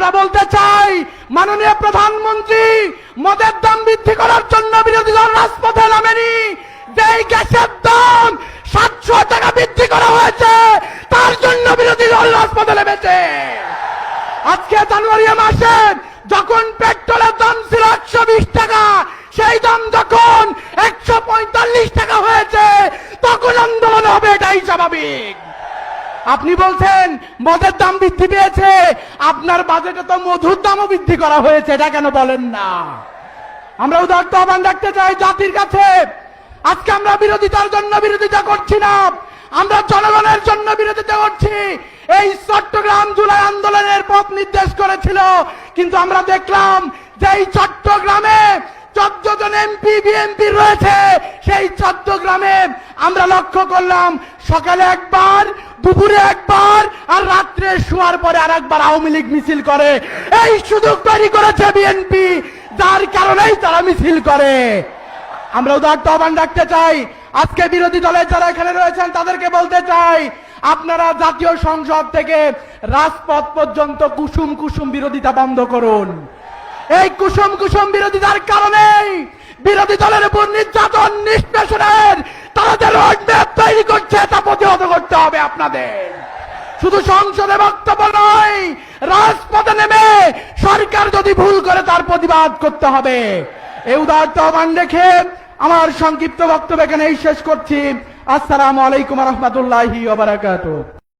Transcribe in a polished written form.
আমরা বলতে চাই মাননীয় প্রধানমন্ত্রী মদের দাম বৃদ্ধি করার জন্য বিরোধী দল রাজপথে নামেনি। যেই গ্যাসের দাম 700 টাকা বৃদ্ধি করা হয়েছে তার জন্য বিরোধী দল রাজপথে নেমেছে। আজকে জানুয়ারি মাসে যখন পেট্রোলের দাম ছিল 120 টাকা, সেই দাম যখন 145 টাকা হয়েছে তখন আন্দোলন হবে, এটাই স্বাভাবিক। আপনি বলছেন মদের দাম বৃদ্ধি পেয়েছে, আপনার বাজেটে তো মধুর দামও বৃদ্ধি করা হয়েছে, এটা কেন বলেন না? আমরা উদারতা আহ্বান রাখতে চাই জাতির কাছে। আজকে আমরা বিরোধিতার জন্য বিরোধিতা করছি না, আমরা জনগণের জন্য বিরোধিতা করছি। এই চট্টগ্রাম জুলাই আন্দোলনের পথ নির্দেশ করেছিল, কিন্তু আমরা দেখলাম যে এই চট্টগ্রামে 14 জন এমপি বিএনপি রয়েছে। সেই চট্টগ্রামে আমরা লক্ষ্য করলাম সকালে একবার, দুপুরে একবার, আর রাত্রে শোয়ার পরে আর একবার আওয়ামী লীগ মিছিল করে। এই সুযোগ তৈরি করেছে বিএনপি, যার কারণেই তারা মিছিল করে। আমরা উদারতা আহ্বান রাখতে চাই। আজকে বিরোধী দলের যারা এখানে রয়েছেন তাদেরকে বলতে চাই, আপনারা জাতীয় সংসদ থেকে রাজপথ পর্যন্ত কুসুম কুসুম বিরোধিতা বন্ধ করুন। এই কুসুম কুসুম বিরোধিতার কারণেই বিরোধী দলের উপর নির্যাতন নিষ্পেষণের তারা যে রোডম্যাপ তৈরি করছে তা প্রতিহত করতে হবে আপনাদের। শুধু সংসদে বক্তব্য নয়, রাজপথে নেমে সরকার যদি ভুল করে তার প্রতিবাদ করতে হবে। এই উদারতা আহ্বান রেখে আমার সংক্ষিপ্ত বক্তব্য এখানেই শেষ করছি। আসসালামু আলাইকুম ওয়া রাহমাতুল্লাহি ওয়া বারাকাতুহু।